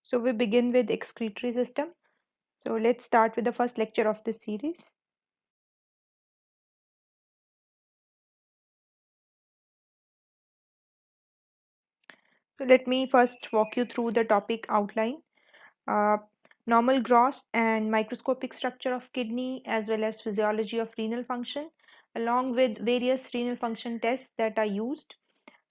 So we begin with excretory system. So let's start with the first lecture of this series. So let me first walk you through the topic outline. Uh, Normal gross and microscopic structure of kidney as well as physiology of renal function along with various renal function tests that are used.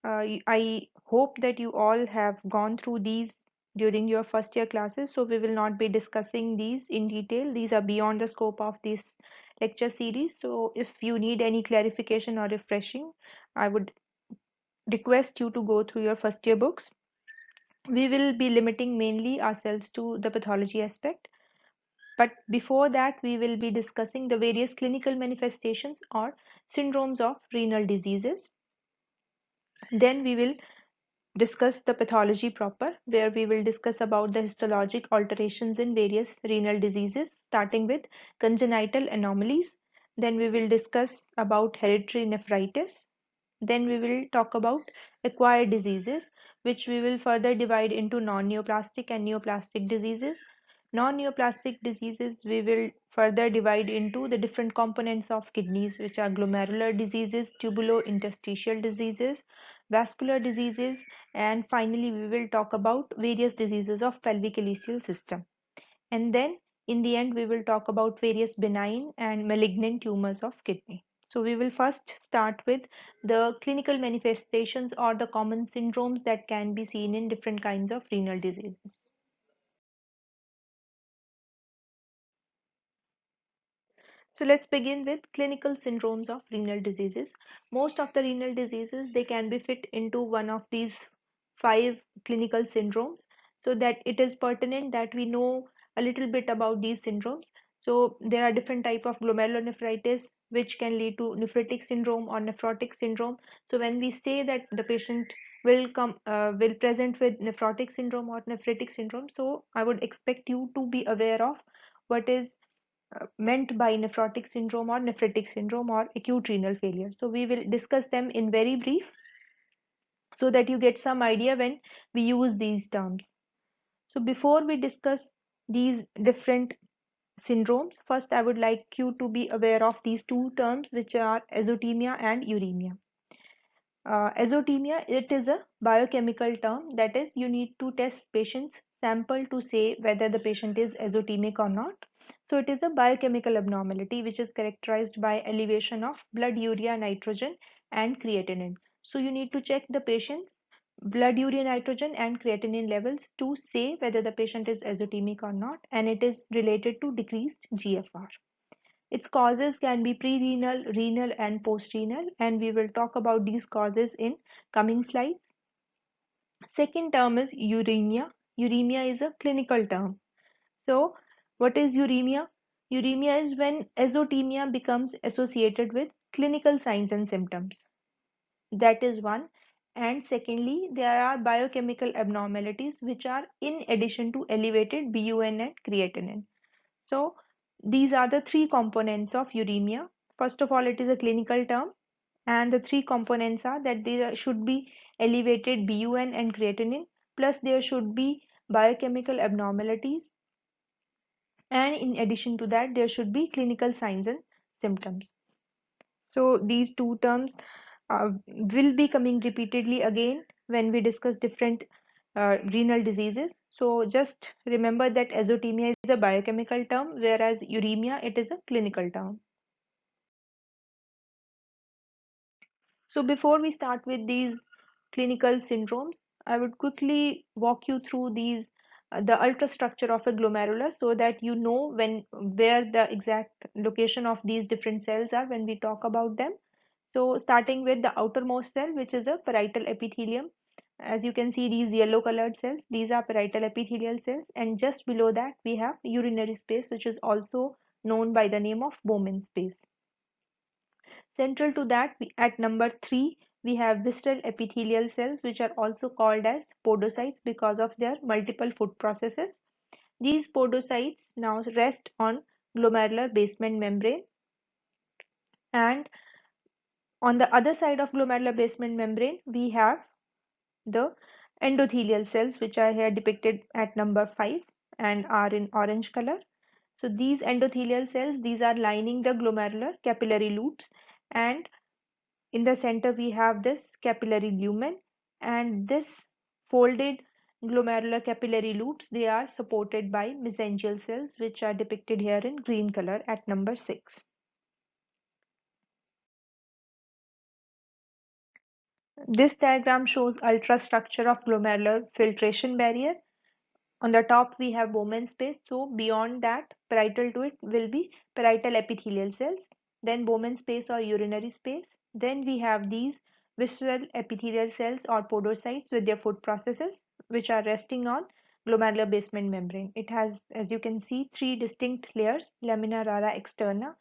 I hope that you all have gone through these during your first year classes, so we will not be discussing these in detail. These are beyond the scope of this lecture series. So if you need any clarification or refreshing, I would request you to go through your first year books. We will be limiting mainly ourselves to the pathology aspect. But before that, we will be discussing the various clinical manifestations or syndromes of renal diseases. Then we will discuss the pathology proper, where we will discuss about the histologic alterations in various renal diseases, starting with congenital anomalies. Then we will discuss about hereditary nephritis. Then we will talk about acquired diseases, which we will further divide into non-neoplastic and neoplastic diseases. Non-neoplastic diseases we will further divide into the different components of kidneys, which are glomerular diseases, tubulo-interstitial diseases, vascular diseases, and finally we will talk about various diseases of pelvic ileal system. And then in the end, we will talk about various benign and malignant tumors of kidney. So we will first start with the clinical manifestations or the common syndromes that can be seen in different kinds of renal diseases. So let's begin with clinical syndromes of renal diseases. Most of the renal diseases, they can be fit into one of these five clinical syndromes, so that it is pertinent that we know a little bit about these syndromes. So there are different type of glomerulonephritis which can lead to nephritic syndrome or nephrotic syndrome. So when we say that the patient will present with nephrotic syndrome or nephritic syndrome, so I would expect you to be aware of what is meant by nephrotic syndrome or nephritic syndrome or acute renal failure. So we will discuss them in very brief so that you get some idea when we use these terms. So before we discuss these different syndromes, first I would like you to be aware of these two terms, which are azotemia and uremia. Azotemia, it is a biochemical term, that is you need to test patient's sample to say whether the patient is azotemic or not. So it is a biochemical abnormality which is characterized by elevation of blood urea nitrogen and creatinine. So you need to check the patient's blood urea nitrogen and creatinine levels to say whether the patient is azotemic or not, and it is related to decreased GFR. Its causes can be pre-renal, renal, and post-renal, and we will talk about these causes in coming slides. Second term is uremia. Uremia is a clinical term. So, what is uremia? Uremia is when azotemia becomes associated with clinical signs and symptoms. That is one. And secondly, there are biochemical abnormalities which are in addition to elevated BUN and creatinine. So these are the three components of uremia. First of all, it is a clinical term, and the three components are that there should be elevated BUN and creatinine, plus there should be biochemical abnormalities, and in addition to that, there should be clinical signs and symptoms. So these two terms will be coming repeatedly again when we discuss different renal diseases. So just remember that azotemia is a biochemical term, whereas uremia, it is a clinical term. So before we start with these clinical syndromes, I would quickly walk you through these the ultrastructure of a glomerular so that you know where the exact location of these different cells are when we talk about them. So starting with the outermost cell, which is a parietal epithelium. As you can see, these yellow colored cells, these are parietal epithelial cells, and just below that we have urinary space, which is also known by the name of Bowman space. Central to that, at number 3, we have visceral epithelial cells, which are also called as podocytes because of their multiple foot processes. These podocytes now rest on glomerular basement membrane, and on the other side of glomerular basement membrane, we have the endothelial cells, which are here depicted at number 5 and are in orange color. So these endothelial cells, these are lining the glomerular capillary loops, and in the center we have this capillary lumen, and this folded glomerular capillary loops, they are supported by mesangial cells, which are depicted here in green color at number 6. This diagram shows ultrastructure of glomerular filtration barrier. On the top we have Bowman space, so beyond that, parietal to it will be parietal epithelial cells, then Bowman space or urinary space. Then we have these visceral epithelial cells or podocytes with their food processes, which are resting on glomerular basement membrane. It has, as you can see, three distinct layers: lamina rara externa,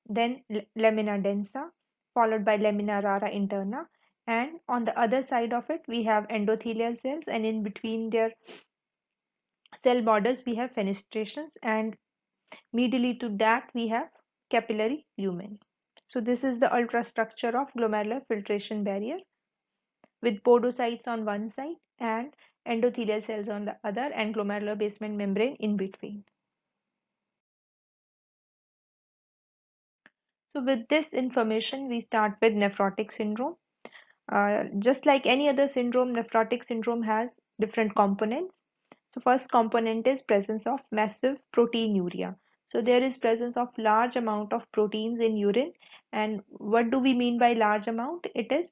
then lamina densa, followed by lamina rara interna, and on the other side of it we have endothelial cells, and in between their cell borders we have fenestrations, and medially to that we have capillary lumen. So this is the ultrastructure of glomerular filtration barrier with podocytes on one side and endothelial cells on the other and glomerular basement membrane in between. So with this information we start with nephrotic syndrome. Just like any other syndrome, nephrotic syndrome has different components. So first component is presence of massive proteinuria. So there is presence of large amount of proteins in urine. And what do we mean by large amount? It is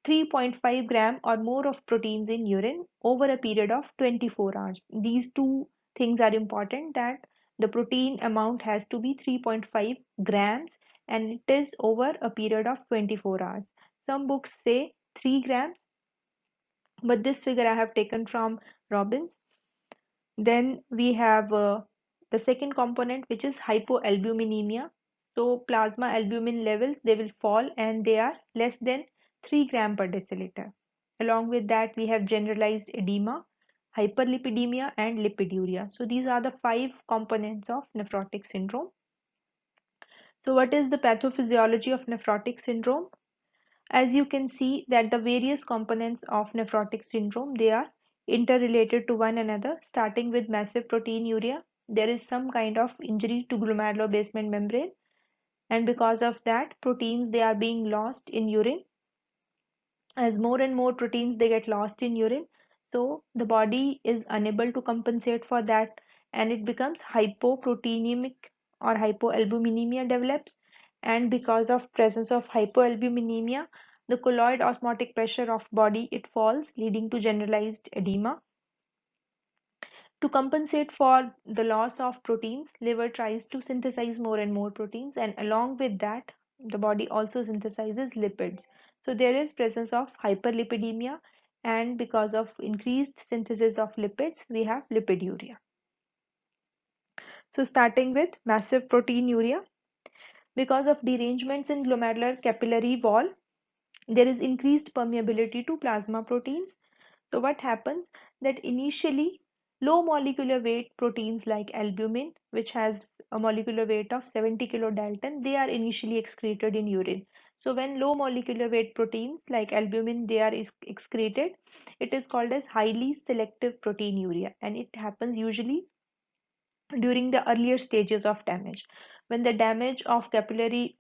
3.5 gram or more of proteins in urine over a period of 24 hours. These two things are important, that the protein amount has to be 3.5 grams and it is over a period of 24 hours. Some books say 3 grams, but this figure I have taken from Robbins. Then we have the second component, which is hypoalbuminemia. So plasma albumin levels, they will fall and they are less than 3 gram per deciliter. Along with that, we have generalized edema, hyperlipidemia, and lipiduria. So these are the 5 components of nephrotic syndrome. So what is the pathophysiology of nephrotic syndrome? As you can see that the various components of nephrotic syndrome, they are interrelated to one another, starting with massive proteinuria. There is some kind of injury to glomerular basement membrane, and because of that, proteins, they are being lost in urine. As more and more proteins they get lost in urine, so the body is unable to compensate for that, and it becomes hypoproteinemic or hypoalbuminemia develops. And because of presence of hypoalbuminemia, the colloid osmotic pressure of body, it falls, leading to generalized edema. To compensate for the loss of proteins, liver tries to synthesize more and more proteins, and along with that, the body also synthesizes lipids. So there is presence of hyperlipidemia, and because of increased synthesis of lipids, we have lipiduria. So starting with massive proteinuria, because of derangements in glomerular capillary wall, there is increased permeability to plasma proteins. So what happens that initially low molecular weight proteins like albumin, which has a molecular weight of 70 kilodalton, they are initially excreted in urine. So when low molecular weight proteins like albumin, they are excreted, it is called as highly selective proteinuria, and it happens usually during the earlier stages of damage. When the damage of capillary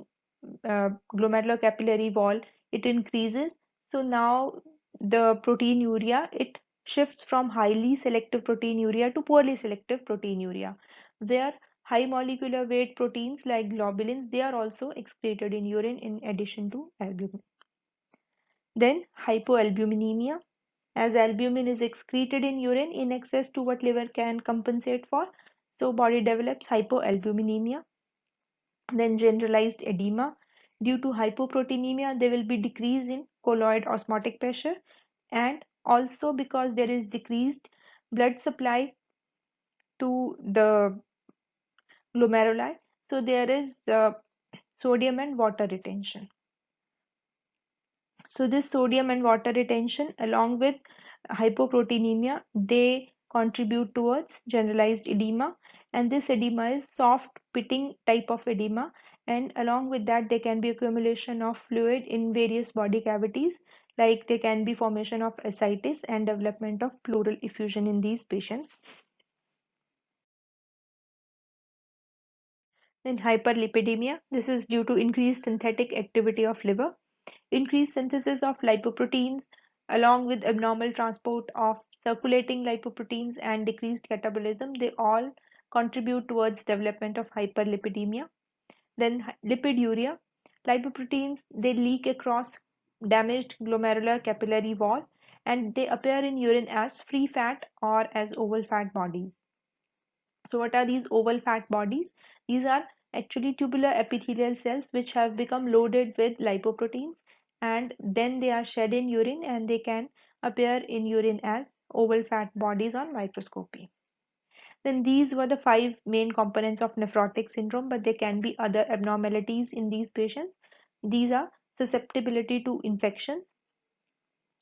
glomerular capillary wall, it increases, so now the proteinuria, it shifts from highly selective proteinuria to poorly selective proteinuria, where high molecular weight proteins like globulins, they are also excreted in urine in addition to albumin. Then hypoalbuminemia, as albumin is excreted in urine in excess to what liver can compensate for, so body develops hypoalbuminemia. Then generalized edema. Due to hypoproteinemia, there will be decrease in colloid osmotic pressure, and also because there is decreased blood supply to the glomeruli, so there is sodium and water retention. So this sodium and water retention along with hypoproteinemia, they contribute towards generalized edema, and this edema is soft pitting type of edema, And along with that, there can be accumulation of fluid in various body cavities, like there can be formation of ascites and development of pleural effusion in these patients. Then hyperlipidemia. This is due to increased synthetic activity of liver, increased synthesis of lipoproteins, along with abnormal transport of circulating lipoproteins and decreased catabolism. They all contribute towards development of hyperlipidemia. Then lipiduria. Lipoproteins, they leak across damaged glomerular capillary wall and they appear in urine as free fat or as oval fat bodies. So what are these oval fat bodies? These are actually tubular epithelial cells which have become loaded with lipoproteins and then they are shed in urine and they can appear in urine as oval fat bodies on microscopy. Then these were the five main components of nephrotic syndrome, but there can be other abnormalities in these patients. These are susceptibility to infections.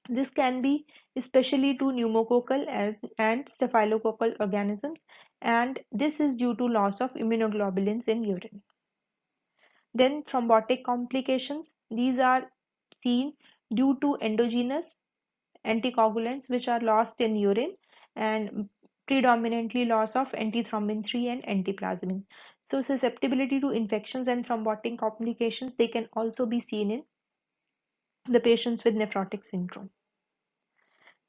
This can be especially to pneumococcal and staphylococcal organisms, and this is due to loss of immunoglobulins in urine. Then thrombotic complications. These are seen due to endogenous anticoagulants which are lost in urine and predominantly loss of antithrombin 3 and antiplasmin. So susceptibility to infections and thrombotic complications they can also be seen in the patients with nephrotic syndrome.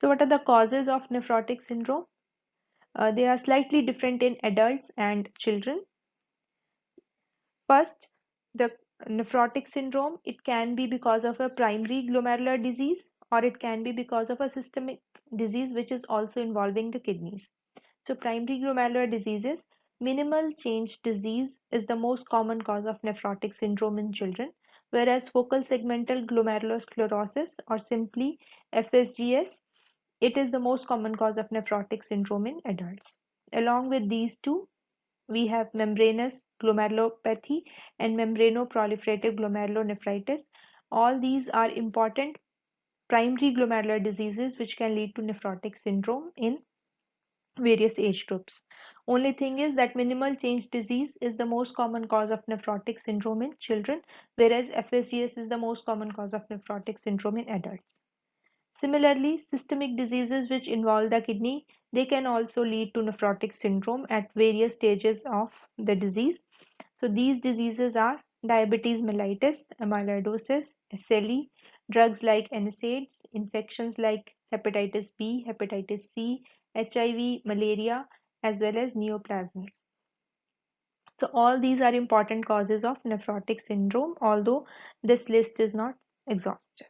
So what are the causes of nephrotic syndrome? They are slightly different in adults and children. First, the nephrotic syndrome, it can be because of a primary glomerular disease or it can be because of a systemic disease which is also involving the kidneys. So primary glomerular diseases, minimal change disease is the most common cause of nephrotic syndrome in children, whereas focal segmental glomerulosclerosis or simply FSGS, it is the most common cause of nephrotic syndrome in adults. Along with these two, we have membranous glomerulopathy and membranoproliferative glomerulonephritis. All these are important primary glomerular diseases which can lead to nephrotic syndrome in various age groups. Only thing is that minimal change disease is the most common cause of nephrotic syndrome in children, whereas FSGS is the most common cause of nephrotic syndrome in adults. Similarly, systemic diseases which involve the kidney, they can also lead to nephrotic syndrome at various stages of the disease. So these diseases are diabetes mellitus, amyloidosis, SLE, drugs like NSAIDs, infections like hepatitis B, hepatitis C, HIV, malaria, as well as neoplasms. So all these are important causes of nephrotic syndrome, although this list is not exhaustive.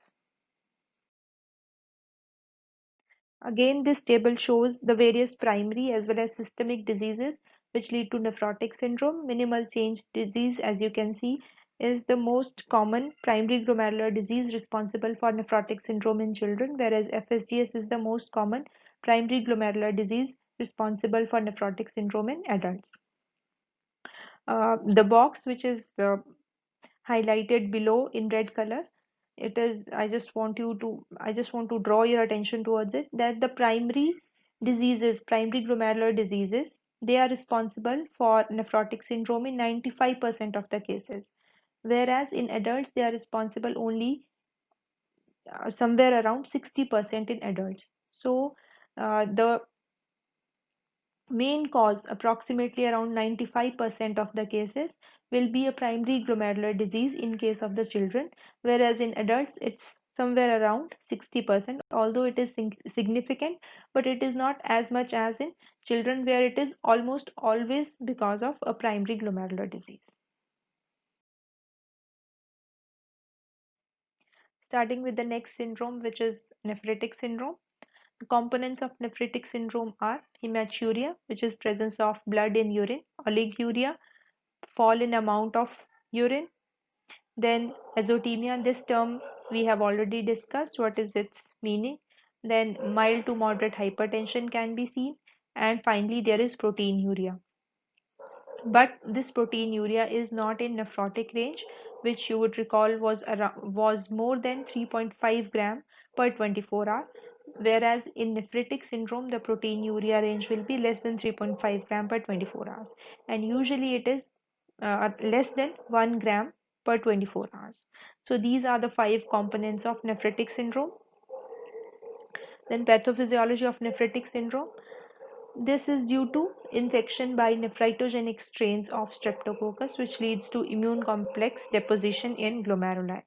Again, this table shows the various primary as well as systemic diseases which lead to nephrotic syndrome. Minimal change disease, as you can see, is the most common primary glomerular disease responsible for nephrotic syndrome in children, whereas FSGS is the most common primary glomerular disease responsible for nephrotic syndrome in adults. The box which is highlighted below in red color, it is, I just want to draw your attention towards it, that the primary glomerular diseases, they are responsible for nephrotic syndrome in 95% of the cases, whereas in adults they are responsible only somewhere around 60% in adults. So the main cause, approximately around 95% of the cases, will be a primary glomerular disease in case of the children, whereas in adults it's somewhere around 60%, although it is significant, but it is not as much as in children where it is almost always because of a primary glomerular disease. Starting with the next syndrome, which is nephritic syndrome. The components of nephritic syndrome are hematuria, which is presence of blood in urine, oliguria, fall in amount of urine. Then azotemia, this term we have already discussed what is its meaning. Then mild to moderate hypertension can be seen. And finally, there is proteinuria. But this proteinuria is not in nephrotic range, which you would recall was more than 3.5 gram per 24 hour. Whereas in nephritic syndrome, the proteinuria range will be less than 3.5 gram per 24 hours. And usually it is are less than 1 gram per 24 hours. So these are the five components of nephritic syndrome. Then pathophysiology of nephritic syndrome. This is due to infection by nephritogenous strains of Streptococcus, which leads to immune complex deposition in glomeruli.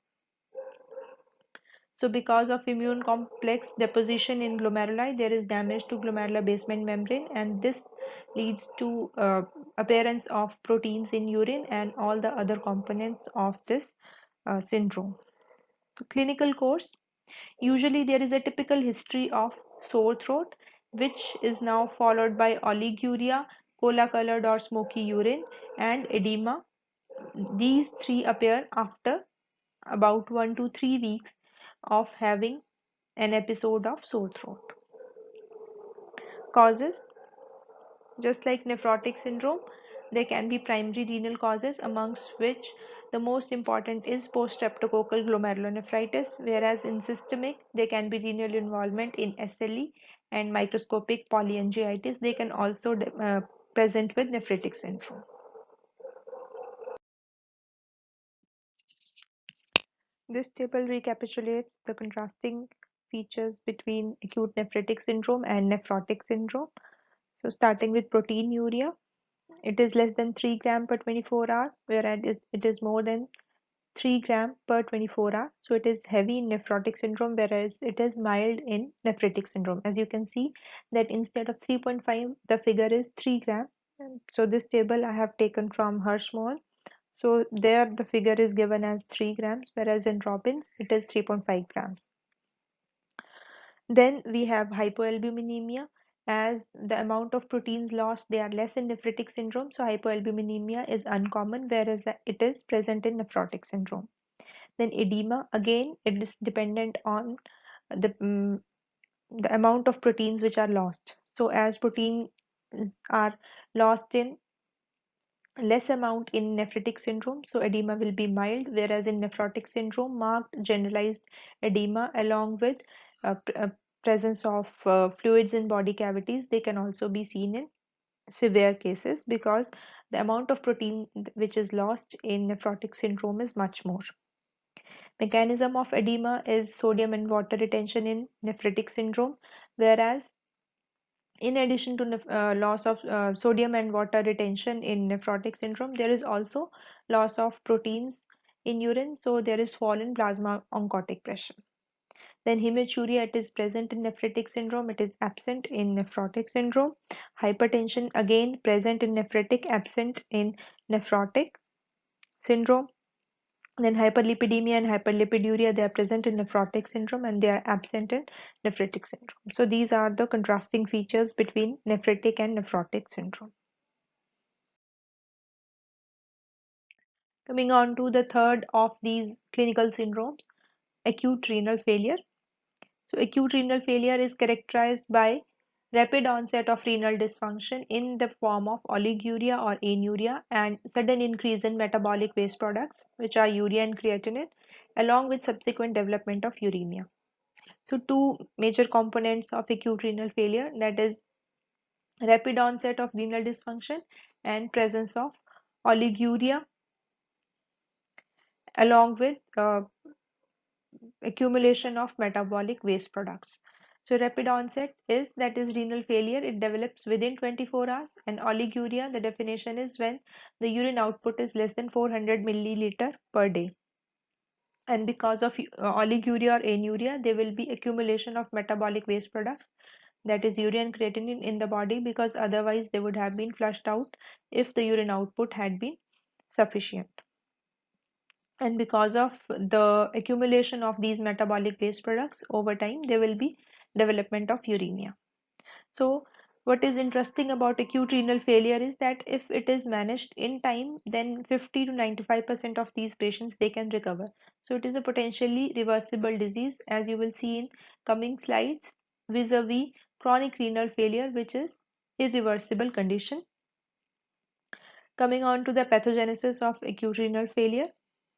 So because of immune complex deposition in glomeruli, there is damage to glomerular basement membrane, and this leads to appearance of proteins in urine and all the other components of this syndrome. So clinical course. Usually there is a typical history of sore throat, which is now followed by oliguria, cola-colored or smoky urine, and edema. These three appear after about 1 to 3 weeks of having an episode of sore throat. Causes. Just like nephrotic syndrome, there can be primary renal causes, amongst which the most important is post-streptococcal glomerulonephritis, whereas in systemic, there can be renal involvement in SLE and microscopic polyangiitis. They can also present with nephritic syndrome. This table recapitulates the contrasting features between acute nephritic syndrome and nephrotic syndrome. So starting with proteinuria, it is less than 3 gram per 24 hours, whereas it is more than 3 gram per 24 hours. So it is heavy in nephrotic syndrome, whereas it is mild in nephritic syndrome. As you can see that instead of 3.5, the figure is 3 gram. So this table I have taken from Hirschsprung. So there the figure is given as 3 grams, whereas in Robbins it is 3.5 grams. Then we have hypoalbuminemia. As the amount of proteins lost, they are less in nephritic syndrome, so hypoalbuminemia is uncommon, whereas it is present in nephrotic syndrome. Then edema, again, it is dependent on the, um, the amount of proteins which are lost. So as proteins are lost in less amount in nephritic syndrome, so edema will be mild, whereas in nephrotic syndrome, marked generalized edema along with presence of fluids in body cavities, they can also be seen in severe cases because the amount of protein which is lost in nephrotic syndrome is much more. Mechanism of edema is sodium and water retention in nephritic syndrome, whereas in addition to loss of sodium and water retention in nephrotic syndrome, there is also loss of proteins in urine, so there is fall in plasma oncotic pressure. Then hematuria, it is present in nephritic syndrome, it is absent in nephrotic syndrome. Hypertension, again present in nephritic, absent in nephrotic syndrome. Then hyperlipidemia and hyperlipiduria, they are present in nephrotic syndrome and they are absent in nephritic syndrome. So these are the contrasting features between nephritic and nephrotic syndrome. Coming on to the third of these clinical syndromes, acute renal failure. So acute renal failure is characterized by rapid onset of renal dysfunction in the form of oliguria or anuria and sudden increase in metabolic waste products, which are urea and creatinine, along with subsequent development of uremia. So two major components of acute renal failure, that is rapid onset of renal dysfunction and presence of oliguria along with accumulation of metabolic waste products. So rapid onset is that is renal failure. It develops within 24 hours, and oliguria, the definition is when the urine output is less than 400 milliliter per day. And because of oliguria or anuria, there will be accumulation of metabolic waste products, that is urea and creatinine in the body, because otherwise they would have been flushed out if the urine output had been sufficient. And because of the accumulation of these metabolic waste products over time, there will be development of uremia. So what is interesting about acute renal failure is that if it is managed in time, then 50 to 95% of these patients, they can recover. So it is a potentially reversible disease, as you will see in coming slides, vis-a-vis chronic renal failure, which is irreversible condition. Coming on to the pathogenesis of acute renal failure,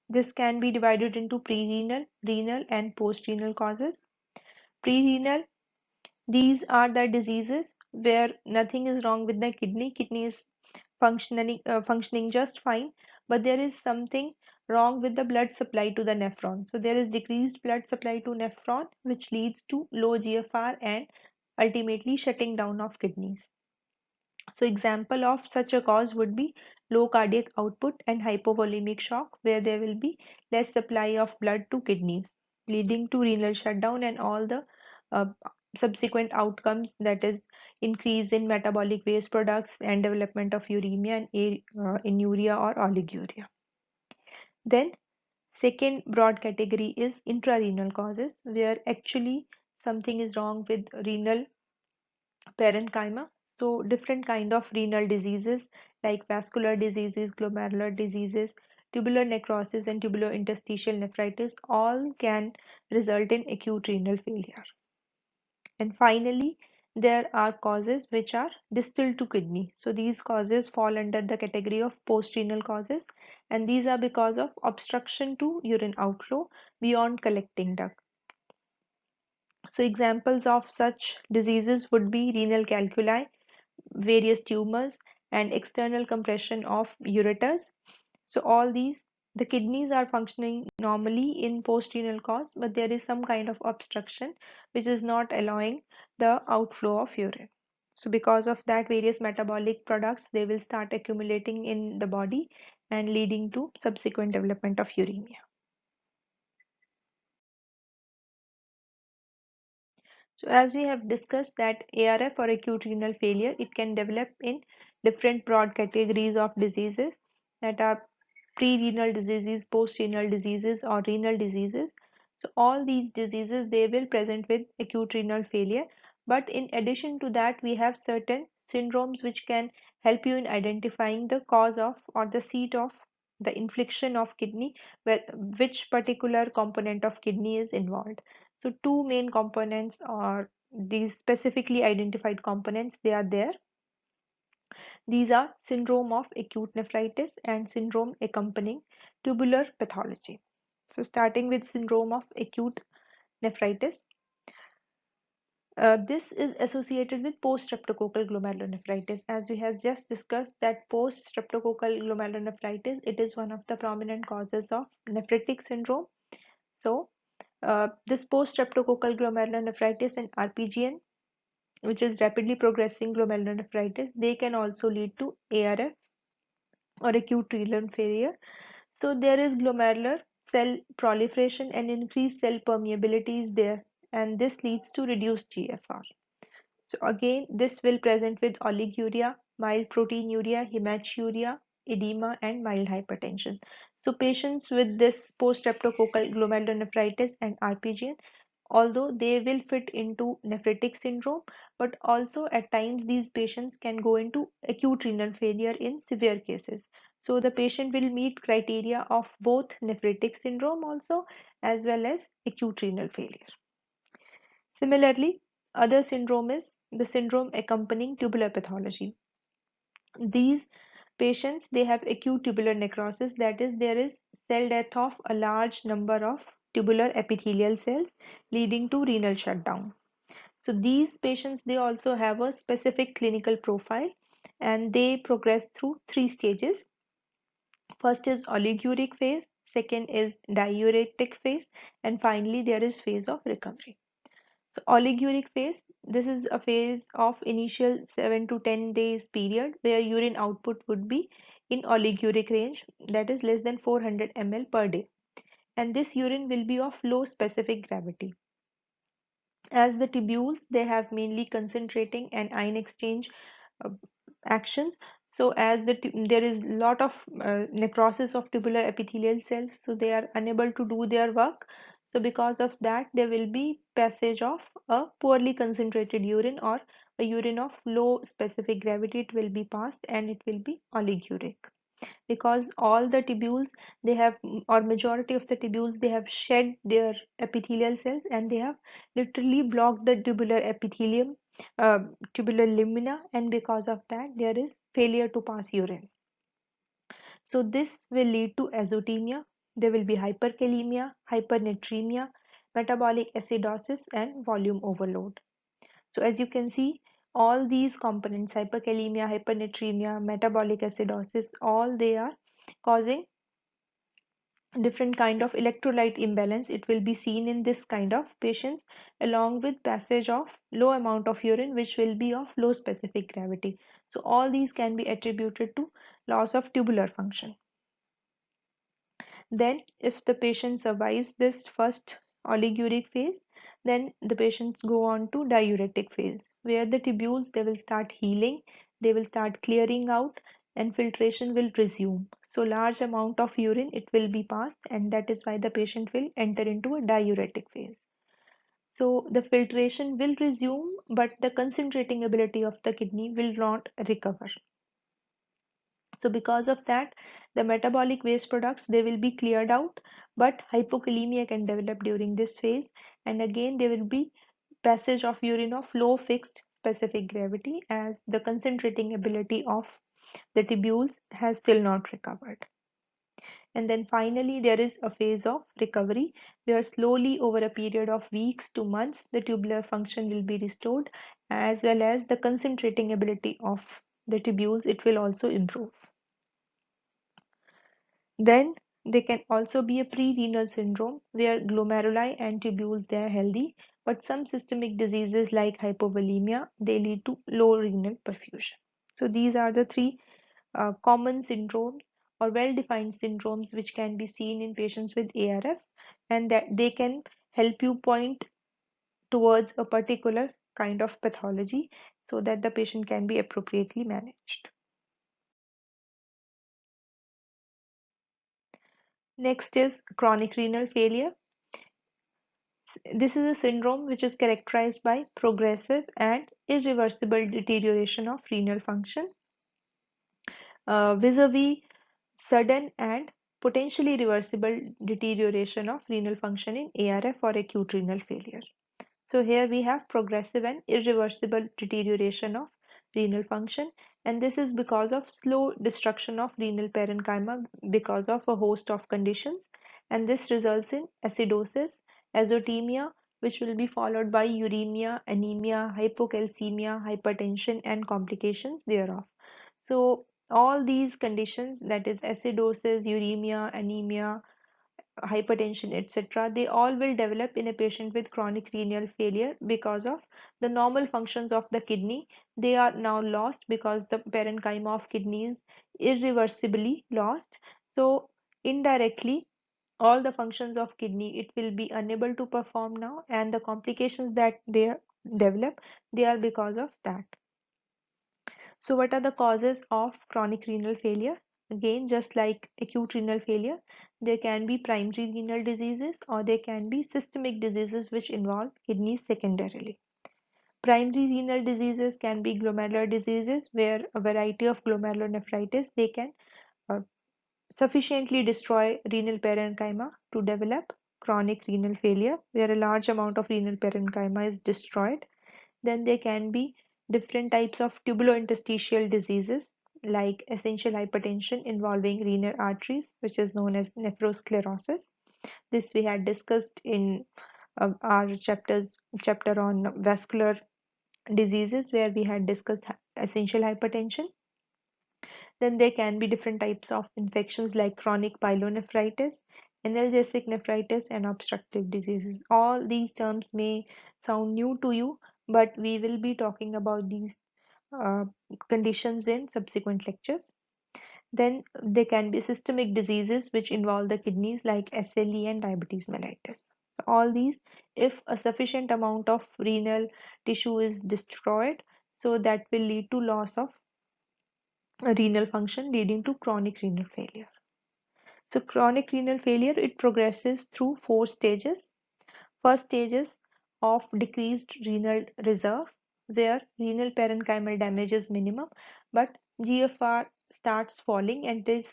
this can be divided into pre-renal, renal and post-renal causes. Pre-renal, these are the diseases where nothing is wrong with the kidney. Kidney is functioning just fine, but there is something wrong with the blood supply to the nephron. So there is decreased blood supply to nephron, which leads to low GFR and ultimately shutting down of kidneys. So example of such a cause would be low cardiac output and hypovolemic shock, where there will be less supply of blood to kidneys, leading to renal shutdown and all the uh, subsequent outcomes, that is increase in metabolic waste products and development of uremia and inuria or oliguria. Then second broad category is intrarenal causes, where actually something is wrong with renal parenchyma. So different kind of renal diseases like vascular diseases, glomerular diseases, tubular necrosis and tubular interstitial nephritis all can result in acute renal failure. And finally, there are causes which are distal to kidney. So these causes fall under the category of postrenal causes, and these are because of obstruction to urine outflow beyond collecting duct. So examples of such diseases would be renal calculi, various tumors, and external compression of ureters. So all these, the kidneys are functioning normally in postrenal cause, but there is some kind of obstruction which is not allowing the outflow of urine. So because of that, various metabolic products, they will start accumulating in the body and leading to subsequent development of uremia. So as we have discussed that ARF or acute renal failure, it can develop in different broad categories of diseases that are pre-renal diseases, post-renal diseases or renal diseases. So all these diseases, they will present with acute renal failure. But in addition to that, we have certain syndromes which can help you in identifying the cause of or the seat of the infliction of kidney, where which particular component of kidney is involved. So two main components are these specifically identified components, they are there. These are syndrome of acute nephritis and syndrome accompanying tubular pathology. So starting with syndrome of acute nephritis, this is associated with post-streptococcal glomerulonephritis. As we have just discussed that post-streptococcal glomerulonephritis, it is one of the prominent causes of nephritic syndrome. So this post-streptococcal glomerulonephritis and RPGN, which is rapidly progressing glomerulonephritis, they can also lead to ARF or acute renal failure. So there is glomerular cell proliferation and increased cell permeability is there, and this leads to reduced GFR. So again, this will present with oliguria, mild proteinuria, hematuria, edema, and mild hypertension. So patients with this post-streptococcal glomerulonephritis and RPGN, although they will fit into nephritic syndrome, but also at times these patients can go into acute renal failure in severe cases. So the patient will meet criteria of both nephritic syndrome also as well as acute renal failure. Similarly, other syndrome is the syndrome accompanying tubular pathology. These patients, they have acute tubular necrosis, that is there is cell death of a large number of tubular epithelial cells leading to renal shutdown. So these patients, they also have a specific clinical profile and they progress through three stages. First is oliguric phase, second is diuretic phase, and finally there is phase of recovery. So oliguric phase, this is a phase of initial 7 to 10 days period where urine output would be in oliguric range, that is less than 400 ml per day, and this urine will be of low specific gravity. As the tubules, they have mainly concentrating and ion exchange uh, actions. So as there is lot of necrosis of tubular epithelial cells, so they are unable to do their work. So because of that, there will be passage of a poorly concentrated urine or a urine of low specific gravity. It will be passed and it will be oliguric, because all the tubules, they have, or majority of the tubules, they have shed their epithelial cells and they have literally blocked the tubular epithelium, tubular lamina, and because of that there is failure to pass urine. So this will lead to azotemia, there will be hyperkalemia, hypernatremia, metabolic acidosis and volume overload. So as you can see, all these components, hyperkalemia, hypernatremia, metabolic acidosis, all they are causing different kind of electrolyte imbalance. It will be seen in this kind of patients, along with passage of low amount of urine which will be of low specific gravity. So all these can be attributed to loss of tubular function. Then if the patient survives this first oliguric phase, then the patients go on to diuretic phase, where the tubules, they will start healing, they will start clearing out, and filtration will resume. So large amount of urine it will be passed, and that is why the patient will enter into a diuretic phase. So the filtration will resume, but the concentrating ability of the kidney will not recover. So because of that, the metabolic waste products, they will be cleared out, but hypokalemia can develop during this phase. And again, there will be passage of urine of low fixed specific gravity, as the concentrating ability of the tubules has still not recovered. And then finally, there is a phase of recovery where slowly over a period of weeks to months, the tubular function will be restored, as well as the concentrating ability of the tubules, it will also improve. Then there can also be a pre-renal syndrome where glomeruli and tubules, they are healthy, but some systemic diseases like hypovolemia, they lead to low renal perfusion. So these are the three common syndromes or well-defined syndromes which can be seen in patients with ARF, and that they can help you point towards a particular kind of pathology so that the patient can be appropriately managed. Next is chronic renal failure. This is a syndrome which is characterized by progressive and irreversible deterioration of renal function, vis-a-vis sudden and potentially reversible deterioration of renal function in ARF or acute renal failure. So here we have progressive and irreversible deterioration of renal function, and this is because of slow destruction of renal parenchyma because of a host of conditions, and this results in acidosis, azotemia, which will be followed by uremia, anemia, hypocalcemia, hypertension, and complications thereof. So all these conditions, that is acidosis, uremia, anemia, hypertension, etc., they all will develop in a patient with chronic renal failure because of the normal functions of the kidney. They are now lost because the parenchyma of kidney is irreversibly lost. So indirectly, all the functions of kidney, it will be unable to perform now, and the complications that they develop, they are because of that. So what are the causes of chronic renal failure? Again, just like acute renal failure, there can be primary renal diseases or there can be systemic diseases which involve kidneys secondarily. Primary renal diseases can be glomerular diseases where a variety of glomerulonephritis, they can uh, sufficiently destroy renal parenchyma to develop chronic renal failure where a large amount of renal parenchyma is destroyed. Then there can be different types of tubulointerstitial diseases like essential hypertension involving renal arteries, which is known as nephrosclerosis. This we had discussed in our chapter on vascular diseases, where we had discussed essential hypertension. Then there can be different types of infections like chronic pyelonephritis, analgesic nephritis, and obstructive diseases. All these terms may sound new to you, but we will be talking about these uh, conditions in subsequent lectures. Then there can be systemic diseases which involve the kidneys like SLE and diabetes mellitus. All these, if a sufficient amount of renal tissue is destroyed, so that will lead to loss of renal function leading to chronic renal failure. So chronic renal failure, it progresses through four stages. First stage is of decreased renal reserve, where renal parenchymal damage is minimum, but GFR starts falling and is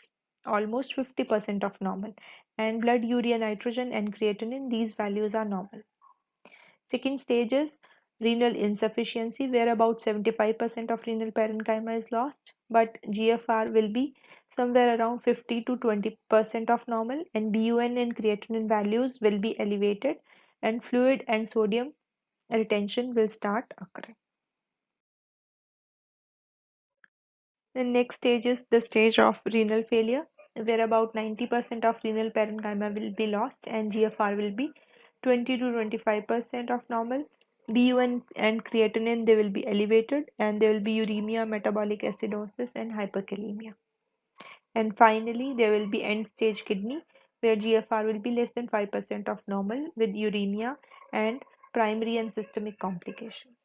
almost 50% of normal. And blood urea nitrogen and creatinine, these values are normal. Second stage is renal insufficiency, where about 75% of renal parenchyma is lost, but GFR will be somewhere around 50 to 20% of normal, and BUN and creatinine values will be elevated, and fluid and sodium retention will start occurring. The next stage is the stage of renal failure. where about 90% of renal parenchyma will be lost and GFR will be 20 to 25% of normal. BUN and creatinine they will be elevated and there will be uremia, metabolic acidosis and hyperkalemia. And finally, there will be end stage kidney where GFR will be less than 5% of normal with uremia and primary and systemic complications.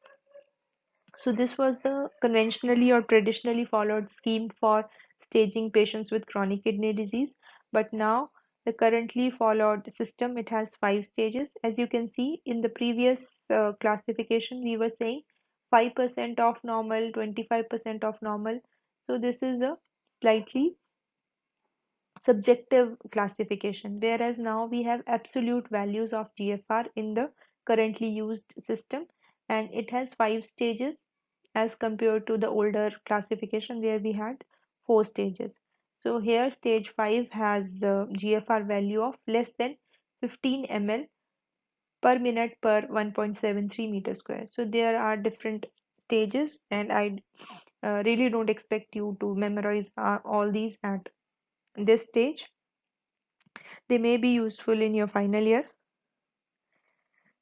So this was the conventionally or traditionally followed scheme for staging patients with chronic kidney disease. But now the currently followed system, it has 5 stages. As you can see in the previous classification, we were saying 5% of normal, 25% of normal. So this is a slightly subjective classification, whereas now we have absolute values of GFR in the currently used system, and it has 5 stages as compared to the older classification where we had 4 stages. So here stage 5 has GFR value of less than 15 ml per minute per 1.73 meter square. So there are different stages, and I really don't expect you to memorize all these at this stage. They may be useful in your final year.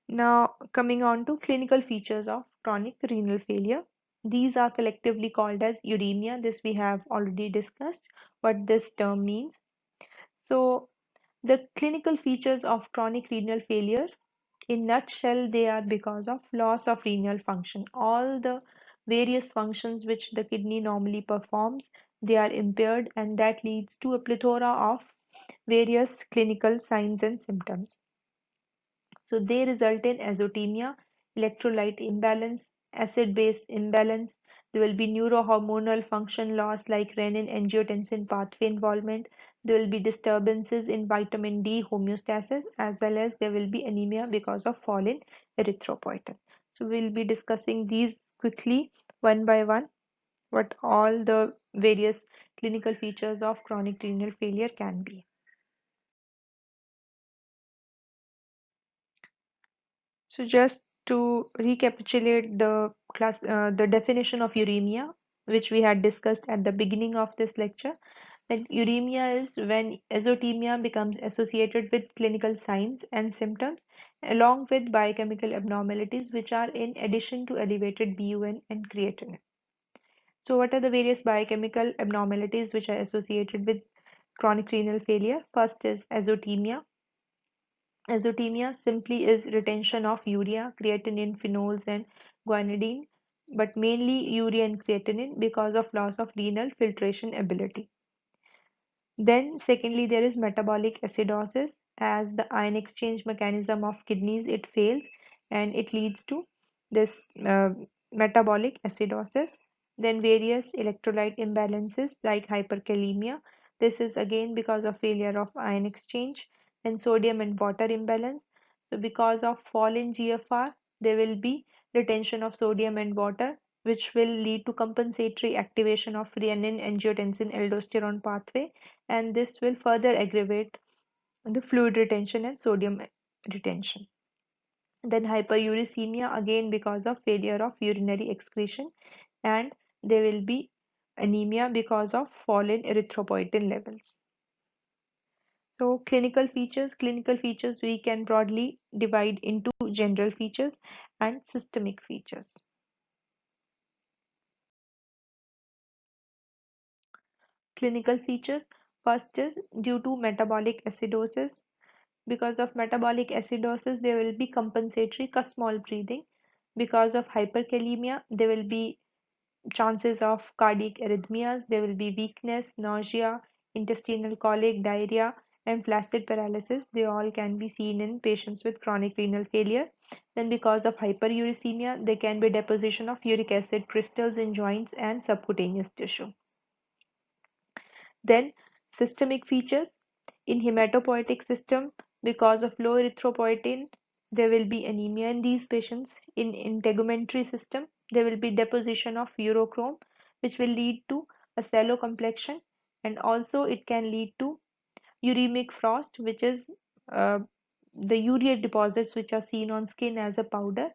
Now, coming on to clinical features of chronic renal failure. These are collectively called as uremia. This we have already discussed what this term means. So, the clinical features of chronic renal failure, in nutshell, they are because of loss of renal function. All the various functions which the kidney normally performs, they are impaired, and that leads to a plethora of various clinical signs and symptoms. So they result in azotemia, electrolyte imbalance, acid-base imbalance. There will be neurohormonal function loss like renin-angiotensin pathway involvement. There will be disturbances in vitamin D homeostasis, as well as there will be anemia because of fall in erythropoietin. So we'll be discussing these quickly one by one, what all the various clinical features of chronic renal failure can be. So just to recapitulate the definition of uremia, which we had discussed at the beginning of this lecture, that uremia is when azotemia becomes associated with clinical signs and symptoms, along with biochemical abnormalities, which are in addition to elevated BUN and creatinine. So, what are the various biochemical abnormalities which are associated with chronic renal failure? First is azotemia. Azotemia simply is retention of urea, creatinine, phenols, and guanidine, but mainly urea and creatinine because of loss of renal filtration ability. Then, secondly, there is metabolic acidosis. As the ion exchange mechanism of kidneys it fails, and it leads to this metabolic acidosis. Then, various electrolyte imbalances like hyperkalemia. This is again because of failure of ion exchange and sodium and water imbalance. So, because of fall in GFR, there will be retention of sodium and water, which will lead to compensatory activation of renin angiotensin aldosterone pathway, and this will further aggravate the fluid retention and sodium retention. Then hyperuricemia, again because of failure of urinary excretion, and there will be anemia because of fall in erythropoietin levels. So clinical features we can broadly divide into general features and systemic features. Clinical features, first is due to metabolic acidosis. Because of metabolic acidosis, there will be compensatory small breathing. Because of hyperkalemia, there will be chances of cardiac arrhythmias, there will be weakness, nausea, intestinal colic, diarrhea, and flaccid paralysis. They all can be seen in patients with chronic renal failure. Then, because of hyperuricemia, there can be deposition of uric acid crystals in joints and subcutaneous tissue. Then, systemic features. In hematopoietic system, because of low erythropoietin, there will be anemia in these patients. In integumentary system, there will be deposition of urochrome, which will lead to a sallow complexion, and also it can lead to uremic frost, which is uh, the urea deposits which are seen on skin as a powder,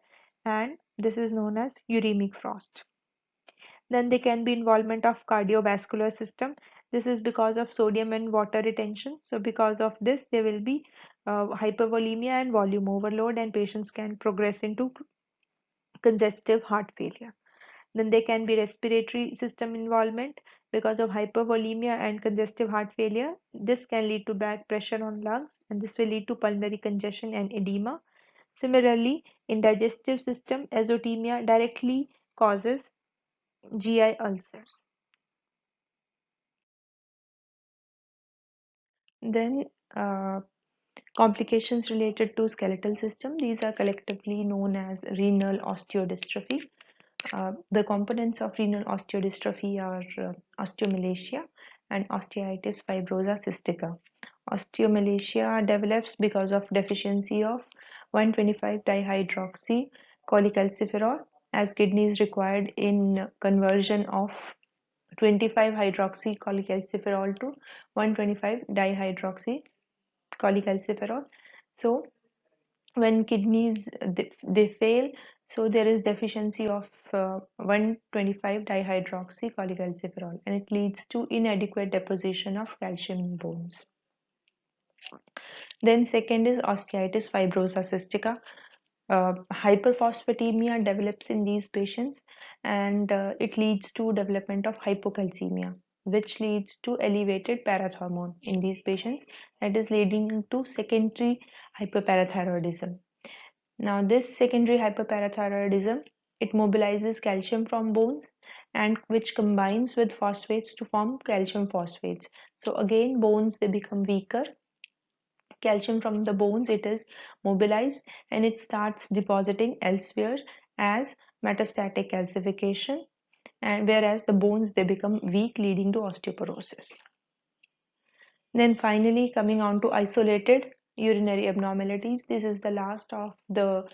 and this is known as uremic frost. Then there can be involvement of cardiovascular system, This is because of sodium and water retention. So because of this, there will be hypervolemia and volume overload, and patients can progress into congestive heart failure. Then there can be respiratory system involvement because of hypervolemia and congestive heart failure. This can lead to bad pressure on lungs, and this will lead to pulmonary congestion and edema. Similarly, in digestive system, azotemia directly causes GI ulcers. Then complications related to skeletal system. These are collectively known as renal osteodystrophy. The components of renal osteodystrophy are osteomalacia and osteitis fibrosa cystica. Osteomalacia develops because of deficiency of 1,25 dihydroxy cholecalciferol, as kidney is required in conversion of 25 hydroxy cholecalciferol to 125 dihydroxy cholecalciferol. So when kidneys they fail, so there is deficiency of 125 dihydroxy cholecalciferol, and it leads to inadequate deposition of calcium in bones. Then second is osteitis fibrosa cystica. Hyperphosphatemia develops in these patients, and it leads to development of hypocalcemia, which leads to elevated parathormone in these patients, that is leading to secondary hyperparathyroidism. Now, this secondary hyperparathyroidism, it mobilizes calcium from bones, and which combines with phosphates to form calcium phosphates. So again, bones they become weaker. Calcium from the bones it is mobilized, and it starts depositing elsewhere as metastatic calcification, and whereas the bones they become weak, leading to osteoporosis. Then finally, coming on to isolated urinary abnormalities. This is the last of the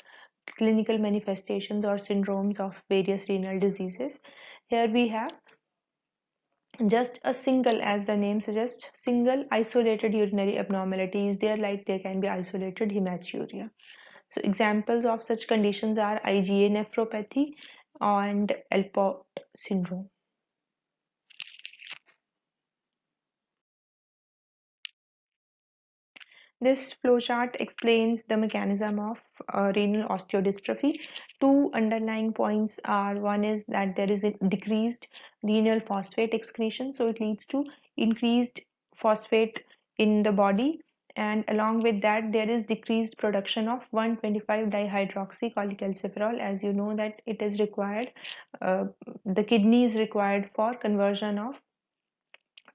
clinical manifestations or syndromes of various renal diseases. Here we have just a single, as the name suggests, single isolated urinary abnormality is there, like there can be isolated hematuria. So examples of such conditions are IgA nephropathy and Alport syndrome. This flowchart explains the mechanism of renal osteodystrophy. Two underlying points are, one is that there is a decreased renal phosphate excretion, so it leads to increased phosphate in the body, and along with that there is decreased production of 125 dihydroxy cholecalciferol. As you know that it is required, the kidney is required for conversion of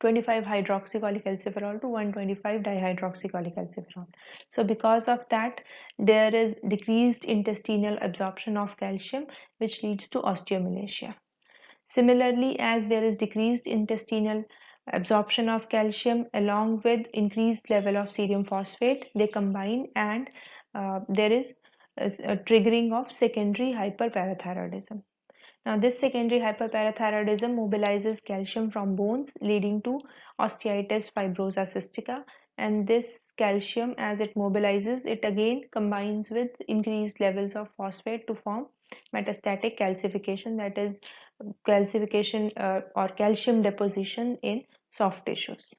25 hydroxycholecalciferol to 125 dihydroxycholecalciferol. So because of that, there is decreased intestinal absorption of calcium, which leads to osteomalacia. Similarly, as there is decreased intestinal absorption of calcium along with increased level of serum phosphate, they combine, and there is a triggering of secondary hyperparathyroidism. Now, this secondary hyperparathyroidism mobilizes calcium from bones, leading to osteitis fibrosa cystica. And this calcium, as it mobilizes, it again combines with increased levels of phosphate to form metastatic calcification, that is, calcification or calcium deposition in soft tissues.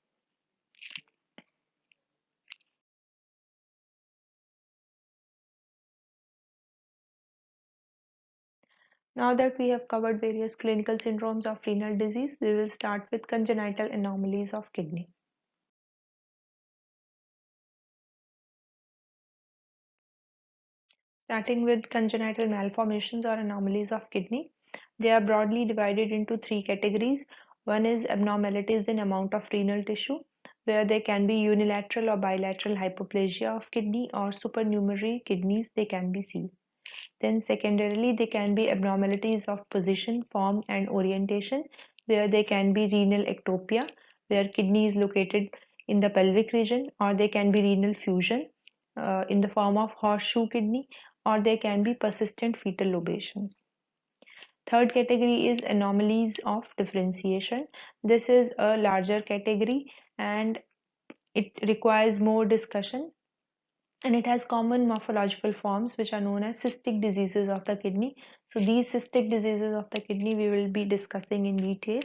Now that we have covered various clinical syndromes of renal disease, we will start with congenital anomalies of kidney. Starting with congenital malformations or anomalies of kidney, they are broadly divided into three categories. One is abnormalities in amount of renal tissue, where there can be unilateral or bilateral hypoplasia of kidney or supernumerary kidneys they can be seen. Then secondarily, there can be abnormalities of position, form and orientation, where there can be renal ectopia, where kidney is located in the pelvic region, or there can be renal fusion in the form of horseshoe kidney, or there can be persistent fetal lobations. Third category is anomalies of differentiation. This is a larger category, and it requires more discussion, and it has common morphological forms which are known as cystic diseases of the kidney. So these cystic diseases of the kidney we will be discussing in detail.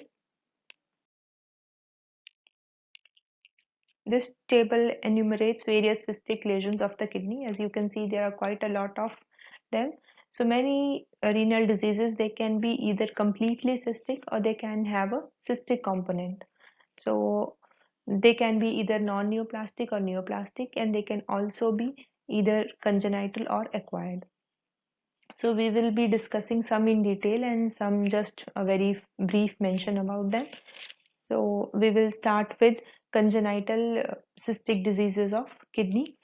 This table enumerates various cystic lesions of the kidney. As you can see, there are quite a lot of them. So many renal diseases, they can be either completely cystic or they can have a cystic component. So they can be either non-neoplastic or neoplastic, and they can also be either congenital or acquired. So we will be discussing some in detail and some just a very brief mention about them. So we will start with congenital cystic diseases of kidney.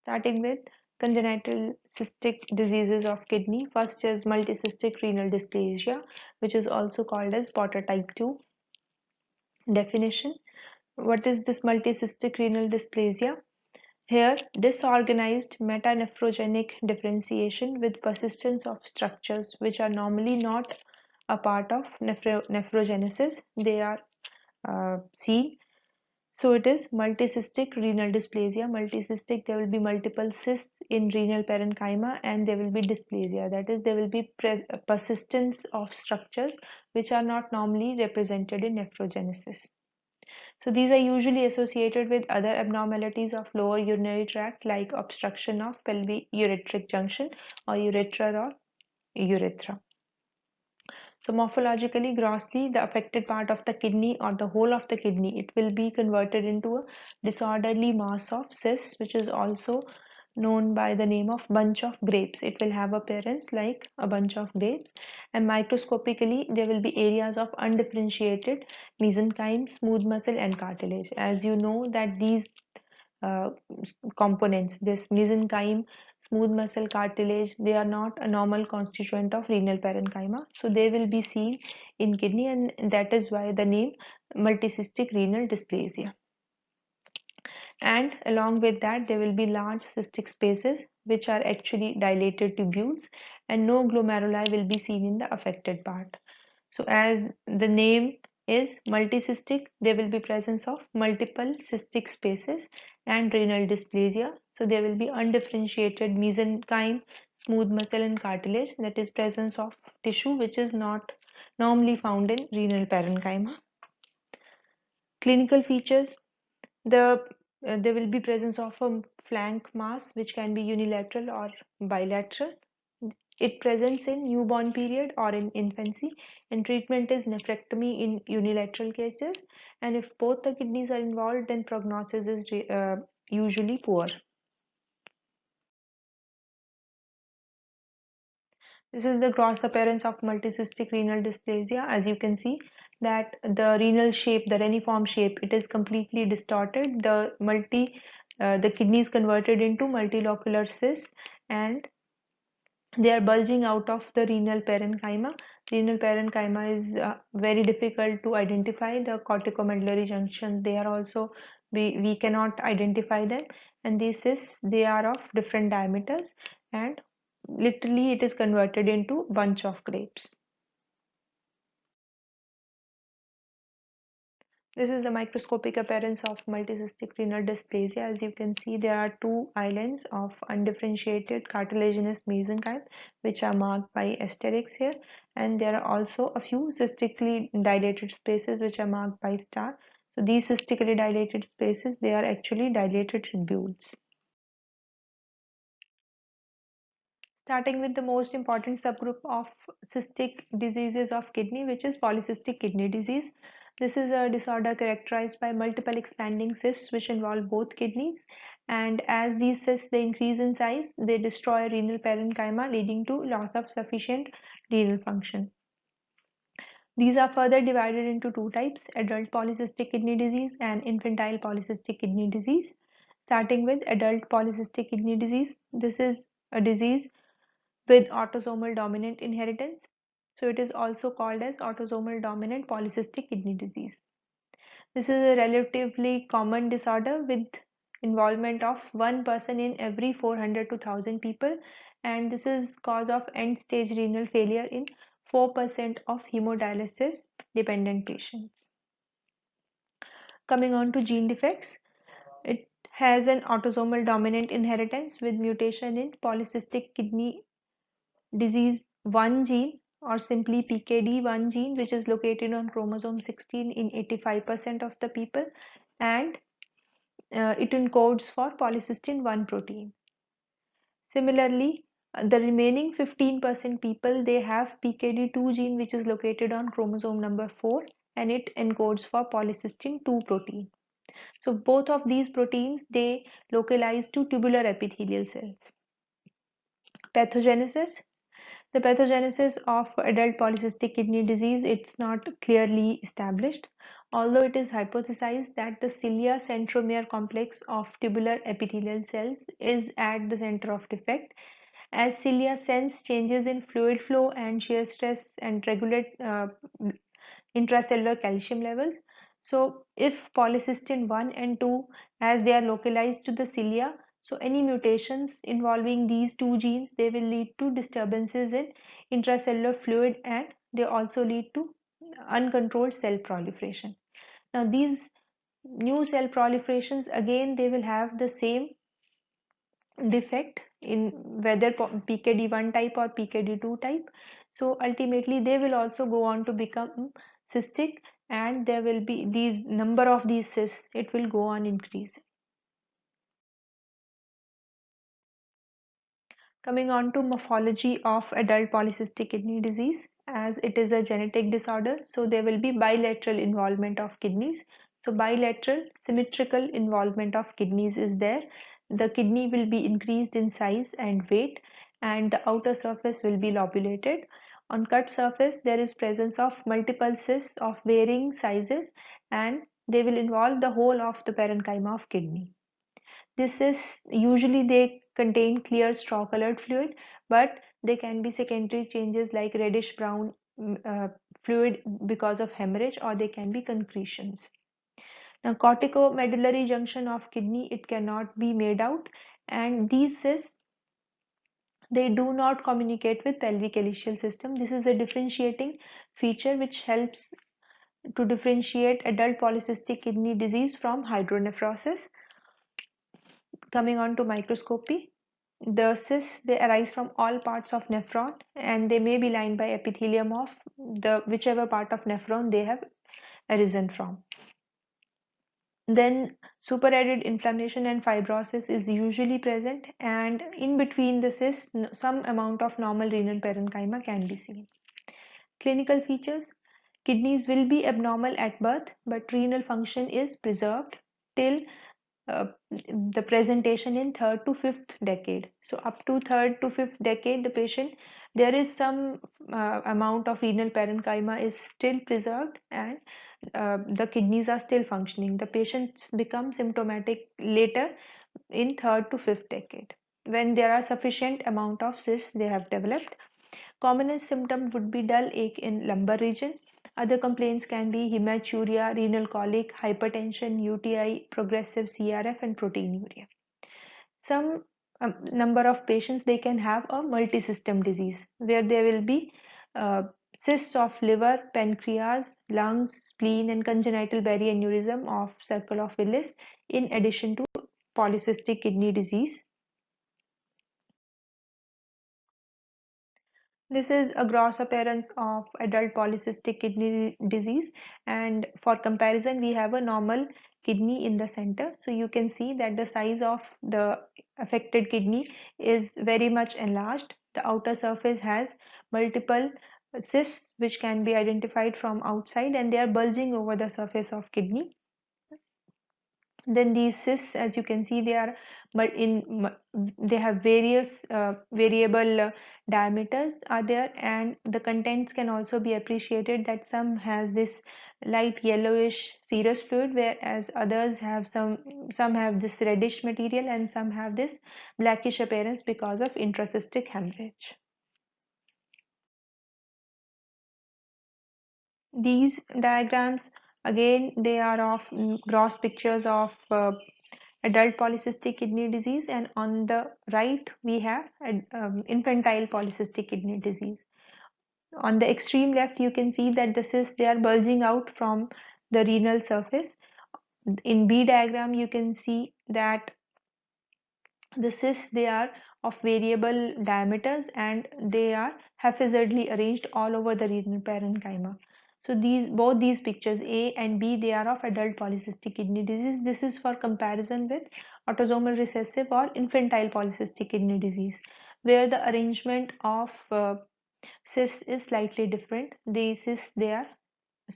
Starting with congenital cystic diseases of kidney. First is multicystic renal dysplasia, which is also called as Potter type 2. Definition. What is this multicystic renal dysplasia? Here, disorganized metanephrogenic differentiation with persistence of structures which are normally not a part of nephrogenesis. They are seen. So it is multicystic renal dysplasia. Multicystic, there will be multiple cysts in renal parenchyma and there will be dysplasia. That is, there will be persistence of structures which are not normally represented in nephrogenesis. So these are usually associated with other abnormalities of lower urinary tract like obstruction of pelvic ureteric junction or ureter or urethra. So morphologically, grossly, the affected part of the kidney or the whole of the kidney, it will be converted into a disorderly mass of cysts, which is also known by the name of bunch of grapes. It will have appearance like a bunch of grapes, and microscopically there will be areas of undifferentiated mesenchyme, smooth muscle and cartilage. As you know that these uh, components, this mesenchyme, smooth muscle, cartilage, they are not a normal constituent of renal parenchyma, so they will be seen in kidney, and that is why the name multicystic renal dysplasia. And along with that, there will be large cystic spaces which are actually dilated tubules, and no glomeruli will be seen in the affected part. So as the name is multicystic, there will be presence of multiple cystic spaces and renal dysplasia. So there will be undifferentiated mesenchyme, smooth muscle and cartilage, that is presence of tissue which is not normally found in renal parenchyma. Clinical features, there will be presence of a flank mass which can be unilateral or bilateral. It presents in newborn period or in infancy, and treatment is nephrectomy in unilateral cases. And if both the kidneys are involved, then prognosis is usually poor. This is the gross appearance of multicystic renal dysplasia. As you can see, that the renal shape, the reniform shape, it is completely distorted. The kidney is converted into multilocular cysts, and they are bulging out of the renal parenchyma. Renal parenchyma is very difficult to identify. The corticomedullary junction, they are also, we cannot identify them. And these cysts, they are of different diameters, and literally it is converted into bunch of grapes. This is the microscopic appearance of multicystic renal dysplasia. As you can see, there are two islands of undifferentiated cartilaginous mesenchyme, which are marked by asterisks here, and there are also a few cystically dilated spaces which are marked by star. So these cystically dilated spaces, they are actually dilated tubules. Starting with the most important subgroup of cystic diseases of kidney, which is polycystic kidney disease. This is a disorder characterized by multiple expanding cysts which involve both kidneys, and as these cysts they increase in size, they destroy renal parenchyma, leading to loss of sufficient renal function. These are further divided into two types: adult polycystic kidney disease and infantile polycystic kidney disease. Starting with adult polycystic kidney disease, this is a disease with autosomal dominant inheritance. So it is also called as autosomal dominant polycystic kidney disease. This is a relatively common disorder with involvement of one person in every 400 to 1000 people, and this is cause of end stage renal failure in 4% of hemodialysis dependent patients. Coming on to gene defects, it has an autosomal dominant inheritance with mutation in polycystic kidney disease 1 gene, or simply PKD1 gene, which is located on chromosome 16 in 85% of the people, and it encodes for polycystin 1 protein. Similarly, the remaining 15% people, they have PKD2 gene, which is located on chromosome number 4, and it encodes for polycystin 2 protein. So both of these proteins, they localize to tubular epithelial cells. Pathogenesis. The pathogenesis of adult polycystic kidney disease, it's not clearly established, although it is hypothesized that the cilia centromere complex of tubular epithelial cells is at the center of defect, as cilia sense changes in fluid flow and shear stress and regulate intracellular calcium levels. So if polycystin 1 and 2, as they are localized to the cilia, so any mutations involving these two genes, they will lead to disturbances in intracellular fluid, and they also lead to uncontrolled cell proliferation. Now these new cell proliferations, again they will have the same defect in whether PKD1 type or PKD2 type. So ultimately they will also go on to become cystic, and there will be these number of these cysts, it will go on increasing. Coming on to morphology of adult polycystic kidney disease, as it is a genetic disorder, so there will be bilateral involvement of kidneys. So bilateral symmetrical involvement of kidneys is there. The kidney will be increased in size and weight, and the outer surface will be lobulated. On cut surface, there is presence of multiple cysts of varying sizes, and they will involve the whole of the parenchyma of kidney. This is usually they contain clear straw colored fluid, but they can be secondary changes like reddish brown fluid because of hemorrhage, or they can be concretions. Now, corticomedullary junction of kidney, it cannot be made out, and these cysts, they do not communicate with pelvic ileal system. This is a differentiating feature which helps to differentiate adult polycystic kidney disease from hydronephrosis. Coming on to microscopy, the cysts, they arise from all parts of nephron, and they may be lined by epithelium of the whichever part of nephron they have arisen from. Then superadded inflammation and fibrosis is usually present, and in between the cysts some amount of normal renal parenchyma can be seen. Clinical features: kidneys will be abnormal at birth, but renal function is preserved till the presentation in third to fifth decade. So up to third to fifth decade, the patient, there is some amount of renal parenchyma is still preserved, and the kidneys are still functioning. The patients become symptomatic later in third to fifth decade when there are sufficient amount of cysts they have developed. Commonest symptom would be dull ache in lumbar region. Other complaints can be hematuria, renal colic, hypertension, UTI, progressive CRF, and proteinuria. Some number of patients, they can have a multisystem disease where there will be uh, cysts of liver, pancreas, lungs, spleen, and congenital berry aneurysm of circle of Willis in addition to polycystic kidney disease. This is a gross appearance of adult polycystic kidney disease, and for comparison, we have a normal kidney in the center. So you can see that the size of the affected kidney is very much enlarged. The outer surface has multiple cysts which can be identified from outside, and they are bulging over the surface of kidney. Then these cysts, as you can see, they are but they have various variable diameters are there, and the contents can also be appreciated that some has this light yellowish serous fluid, whereas others have some have this reddish material, and some have this blackish appearance because of intracystic hemorrhage. These diagrams, again, they are of gross pictures of adult polycystic kidney disease, and on the right we have infantile polycystic kidney disease. On the extreme left, you can see that the cysts, they are bulging out from the renal surface. In B diagram, you can see that The cysts, they are of variable diameters and they are haphazardly arranged all over the renal parenchyma. So both these pictures A and B, they are of adult polycystic kidney disease. This is for comparison with autosomal recessive or infantile polycystic kidney disease, where the arrangement of cysts is slightly different. The cysts, they are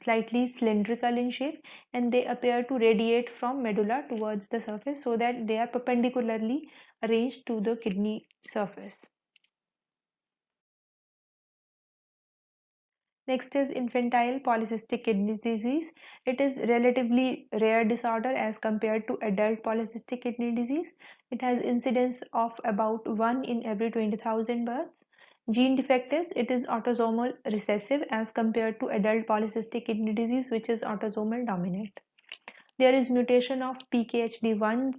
slightly cylindrical in shape and they appear to radiate from medulla towards the surface so that they are perpendicularly arranged to the kidney surface. Next is infantile polycystic kidney disease. It is relatively rare disorder as compared to adult polycystic kidney disease. It has incidence of about 1 in every 20,000 births. Gene defective, it is autosomal recessive as compared to adult polycystic kidney disease, which is autosomal dominant. There is mutation of PKHD1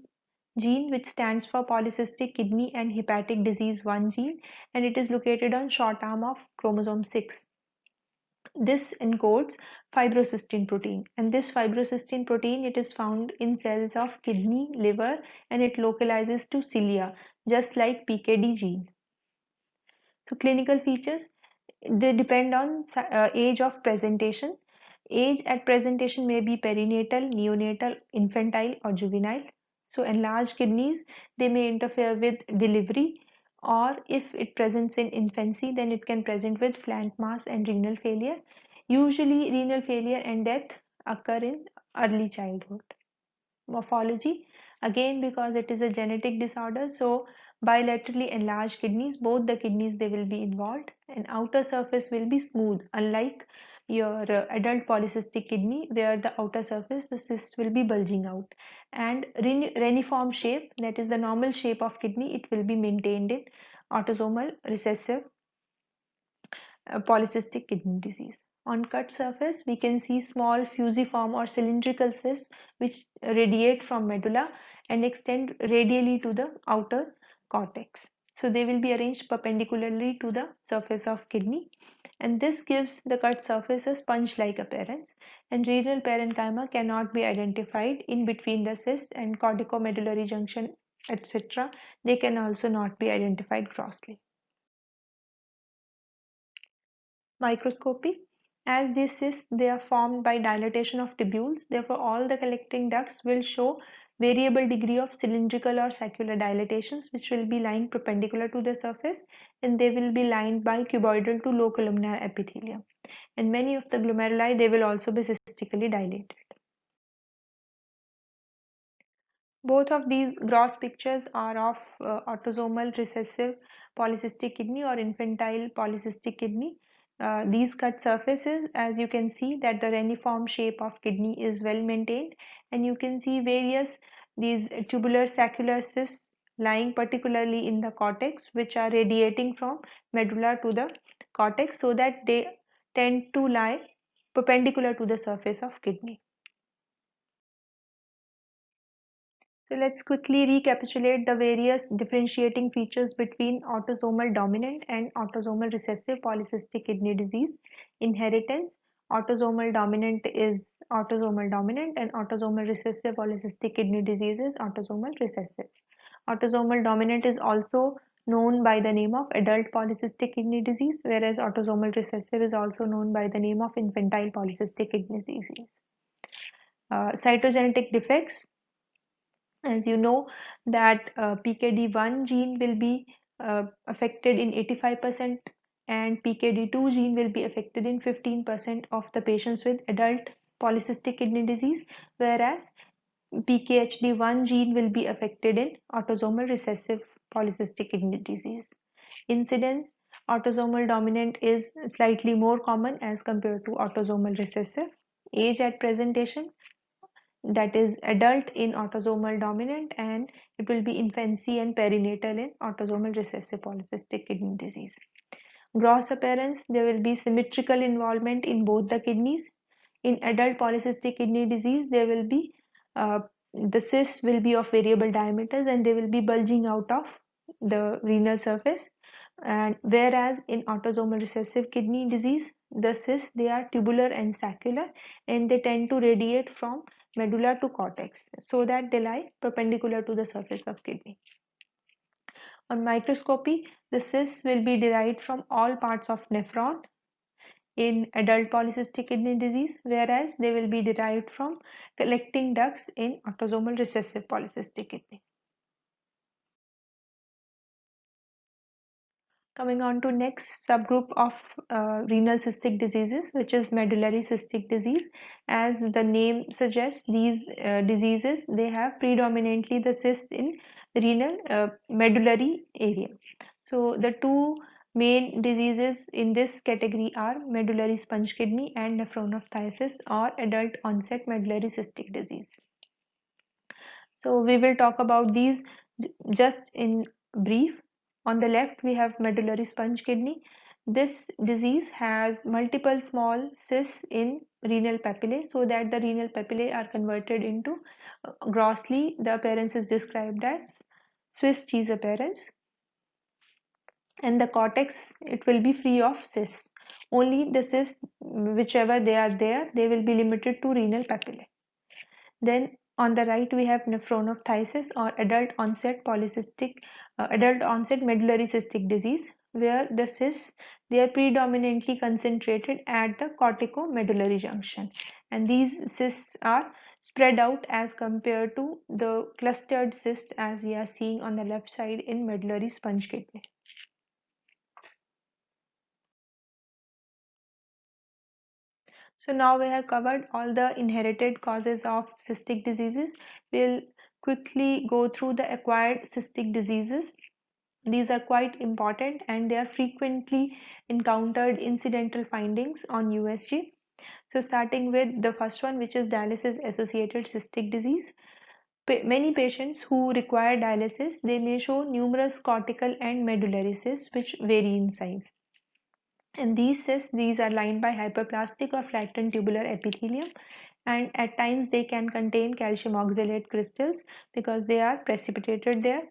gene, which stands for polycystic kidney and hepatic disease 1 gene, and it is located on short arm of chromosome 6. This encodes fibrocystin protein, and this fibrocystin protein, it is found in cells of kidney, liver, and it localizes to cilia, just like PKD gene. So clinical features, they depend on age of presentation. Age at presentation may be perinatal, neonatal, infantile, or juvenile. So enlarged kidneys, they may interfere with delivery, or if it presents in infancy, then it can present with flank mass and renal failure. Usually renal failure and death occur in early childhood. Morphology, again because it is a genetic disorder, so bilaterally enlarged kidneys, both the kidneys, they will be involved, and outer surface will be smooth, unlike your adult polycystic kidney where the outer surface, the cyst will be bulging out, and reniform shape, that is the normal shape of kidney, it will be maintained in autosomal recessive polycystic kidney disease. On cut surface, we can see small fusiform or cylindrical cysts which radiate from medulla and extend radially to the outer cortex. So they will be arranged perpendicularly to the surface of kidney, and this gives the cut surface a sponge-like appearance, and renal parenchyma cannot be identified in between the cyst and corticomedullary junction, etc. They can also not be identified grossly. Microscopy. As these cysts, they are formed by dilatation of tubules. Therefore, all the collecting ducts will show variable degree of cylindrical or circular dilatations, which will be lying perpendicular to the surface, and they will be lined by cuboidal to low columnar epithelium. And many of the glomeruli, they will also be cystically dilated. Both of these gross pictures are of autosomal recessive polycystic kidney or infantile polycystic kidney. These cut surfaces, as you can see, that the reniform shape of kidney is well maintained, and you can see various these tubular saccular cysts lying particularly in the cortex, which are radiating from medulla to the cortex, so that they tend to lie perpendicular to the surface of kidney. So let's quickly recapitulate the various differentiating features between autosomal dominant and autosomal recessive polycystic kidney disease. Inheritance, autosomal dominant is autosomal dominant and autosomal recessive polycystic kidney disease is autosomal recessive. Autosomal dominant is also known by the name of adult polycystic kidney disease, whereas autosomal recessive is also known by the name of infantile polycystic kidney disease. Cytogenetic defects, as you know that PKD1 gene will be affected in 85% and PKD2 gene will be affected in 15% of the patients with adult polycystic kidney disease, whereas PKHD1 gene will be affected in autosomal recessive polycystic kidney disease. Incidence, autosomal dominant is slightly more common as compared to autosomal recessive. Age at presentation, that is adult in autosomal dominant, and it will be infancy and perinatal in autosomal recessive polycystic kidney disease. Gross appearance, there will be symmetrical involvement in both the kidneys. In adult polycystic kidney disease, there will be the cysts will be of variable diameters and they will be bulging out of the renal surface, and whereas in autosomal recessive kidney disease, the cysts, they are tubular and saccular and they tend to radiate from medulla to cortex so that they lie perpendicular to the surface of kidney. On microscopy, the cysts will be derived from all parts of nephron in adult polycystic kidney disease, whereas they will be derived from collecting ducts in autosomal recessive polycystic kidney. Coming on to next subgroup of renal cystic diseases, which is medullary cystic disease. As the name suggests, these diseases, they have predominantly the cysts in renal medullary area. So the two main diseases in this category are medullary sponge kidney and nephronophthisis or adult onset medullary cystic disease. So we will talk about these just in brief. On the left, we have medullary sponge kidney. This disease has multiple small cysts in renal papillae, so that the renal papillae are converted into grossly, the appearance is described as Swiss cheese appearance, and the cortex, it will be free of cysts. Only the cysts, whichever they are there, they will be limited to renal papillae. Then on the right we have nephronophthisis or adult onset medullary cystic disease, where the cysts, they are predominantly concentrated at the corticomedullary junction, and these cysts are spread out as compared to the clustered cysts as we are seeing on the left side in medullary sponge kidney. So now we have covered all the inherited causes of cystic diseases. We'll quickly go through the acquired cystic diseases. These are quite important and they are frequently encountered incidental findings on USG. So starting with the first one, which is dialysis associated cystic disease. Many patients who require dialysis, they may show numerous cortical and medullary cysts which vary in size. And these cysts, these are lined by hyperplastic or flattened tubular epithelium, and at times they can contain calcium oxalate crystals because they are precipitated there.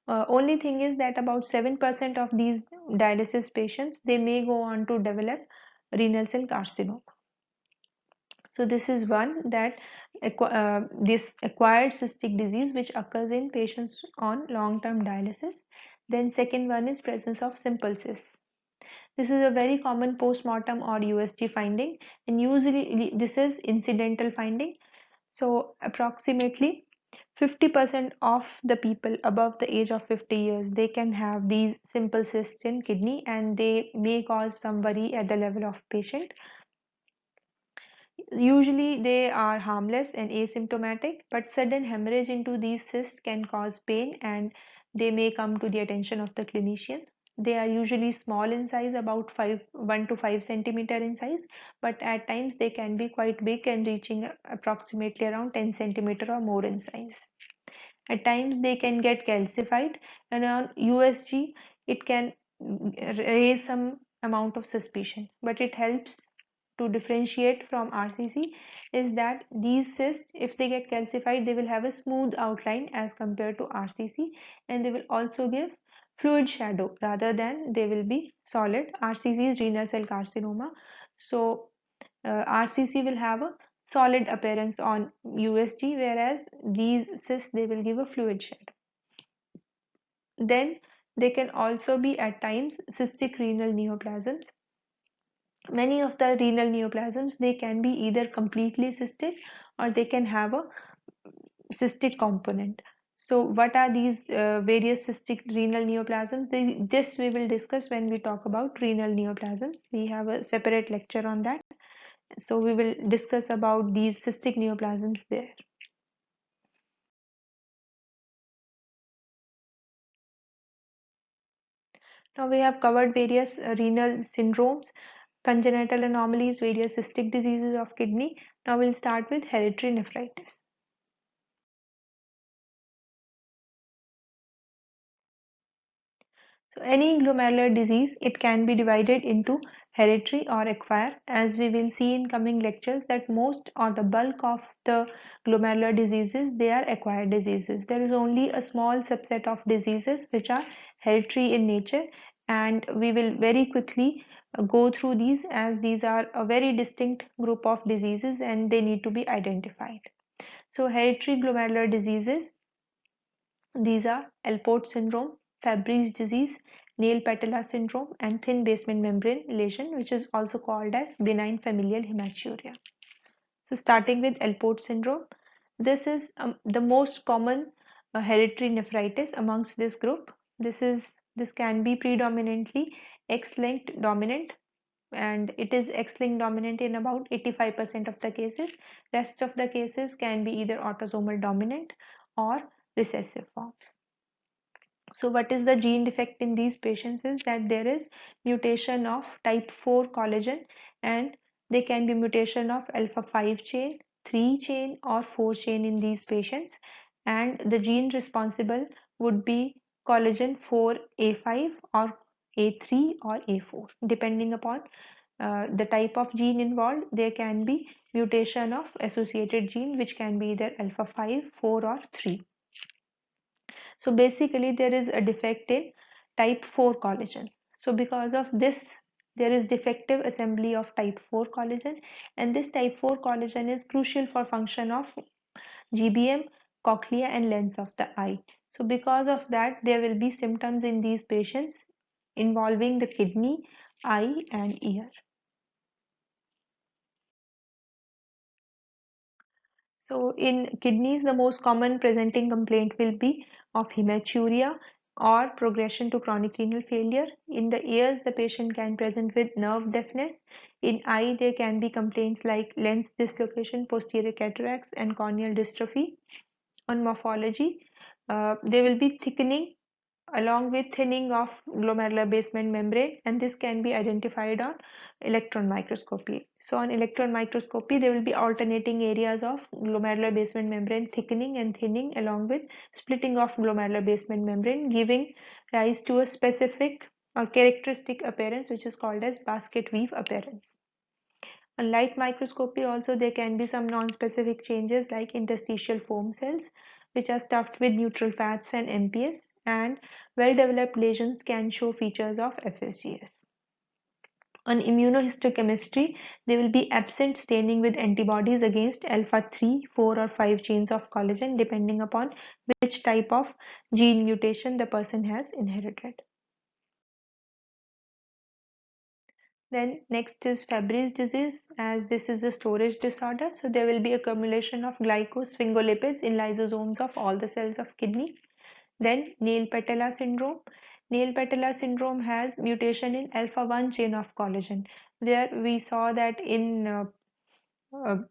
Only thing is that about 7% of these dialysis patients, they may go on to develop renal cell carcinoma. So this is one, that this acquired cystic disease which occurs in patients on long-term dialysis. Then second one is presence of simple cysts. This is a very common post-mortem or USG finding, and usually this is incidental finding. So approximately 50% of the people above the age of 50 years, they can have these simple cysts in kidney, and they may cause some worry at the level of patient. Usually they are harmless and asymptomatic, but sudden hemorrhage into these cysts can cause pain, and they may come to the attention of the clinician. They are usually small in size, about 1 to 5 centimeter in size, but at times they can be quite big and reaching approximately around 10 centimeter or more in size. At times they can get calcified, and on USG it can raise some amount of suspicion, but it helps to differentiate from RCC is that these cysts, if they get calcified, they will have a smooth outline as compared to RCC, and they will also give fluid shadow rather than they will be solid. RCC is renal cell carcinoma, so RCC will have a solid appearance on USG, whereas these cysts, they will give a fluid shadow. Then they can also be at times cystic renal neoplasms. Many of the renal neoplasms, they can be either completely cystic or they can have a cystic component. So what are these various cystic renal neoplasms? This we will discuss when we talk about renal neoplasms. We have a separate lecture on that. So we will discuss about these cystic neoplasms there. Now we have covered various renal syndromes, congenital anomalies, various cystic diseases of kidney. Now we'll start with hereditary nephritis. So any glomerular disease, it can be divided into hereditary or acquired, as we will see in coming lectures that most or the bulk of the glomerular diseases, they are acquired diseases. There is only a small subset of diseases which are hereditary in nature, and we will very quickly go through these, as these are a very distinct group of diseases and they need to be identified. So hereditary glomerular diseases, these are Alport syndrome, Fabry's disease, nail patella syndrome, and thin basement membrane lesion, which is also called as benign familial hematuria. So, starting with Alport syndrome, this is the most common hereditary nephritis amongst this group. This can be predominantly X-linked dominant, and it is X-linked dominant in about 85% of the cases. Rest of the cases can be either autosomal dominant or recessive forms. So what is the gene defect in these patients is that there is mutation of type 4 collagen, and there can be mutation of alpha 5 chain, 3 chain or 4 chain in these patients, and the gene responsible would be collagen 4A5 or A3 or A4 depending upon the type of gene involved. There can be mutation of associated gene which can be either alpha 5, 4 or 3. So basically there is a defect in type 4 collagen. So because of this, there is defective assembly of type 4 collagen, and this type 4 collagen is crucial for function of GBM, cochlea and lens of the eye. So because of that, there will be symptoms in these patients involving the kidney, eye and ear. So in kidneys, the most common presenting complaint will be of hematuria or progression to chronic renal failure. In the ears, the patient can present with nerve deafness. In eye, there can be complaints like lens dislocation, posterior cataracts, and corneal dystrophy. On morphology, there will be thickening along with thinning of glomerular basement membrane, and this can be identified on electron microscopy. So on electron microscopy, there will be alternating areas of glomerular basement membrane thickening and thinning along with splitting of glomerular basement membrane, giving rise to a specific or characteristic appearance which is called as basket weave appearance. On light microscopy also there can be some non-specific changes like interstitial foam cells which are stuffed with neutral fats and MPS, and well-developed lesions can show features of FSGS. On immunohistochemistry, there will be absent staining with antibodies against alpha 3, 4 or 5 chains of collagen depending upon which type of gene mutation the person has inherited. Then next is Fabry's disease, as this is a storage disorder. So there will be accumulation of glycosphingolipids in lysosomes of all the cells of kidney. Then nail patella syndrome. Nail patella syndrome has mutation in alpha 1 chain of collagen. There we saw that in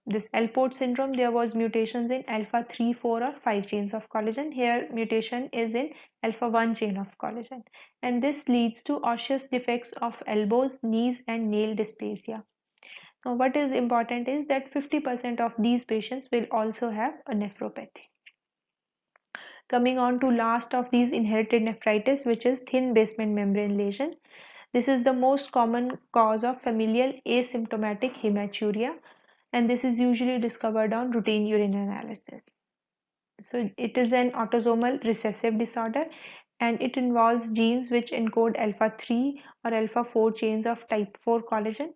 this Alport syndrome, there was mutations in alpha 3, 4 or 5 chains of collagen. Here mutation is in alpha 1 chain of collagen. And this leads to osseous defects of elbows, knees and nail dysplasia. Now what is important is that 50% of these patients will also have a nephropathy. Coming on to last of these inherited nephritis, which is thin basement membrane lesion. This is the most common cause of familial asymptomatic hematuria, and this is usually discovered on routine urine analysis. So it is an autosomal recessive disorder, and it involves genes which encode alpha 3 or alpha 4 chains of type 4 collagen,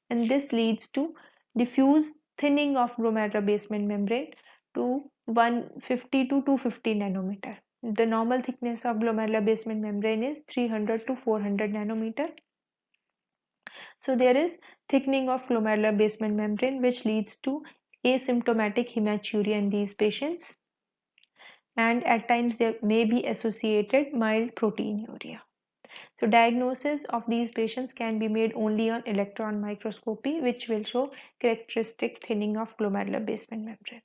and this leads to diffuse thinning of glomerular basement membrane to 150 to 250 nanometer. The normal thickness of glomerular basement membrane is 300 to 400 nanometer. So there is thickening of glomerular basement membrane which leads to asymptomatic hematuria in these patients, and at times there may be associated mild proteinuria. So diagnosis of these patients can be made only on electron microscopy, which will show characteristic thinning of glomerular basement membrane.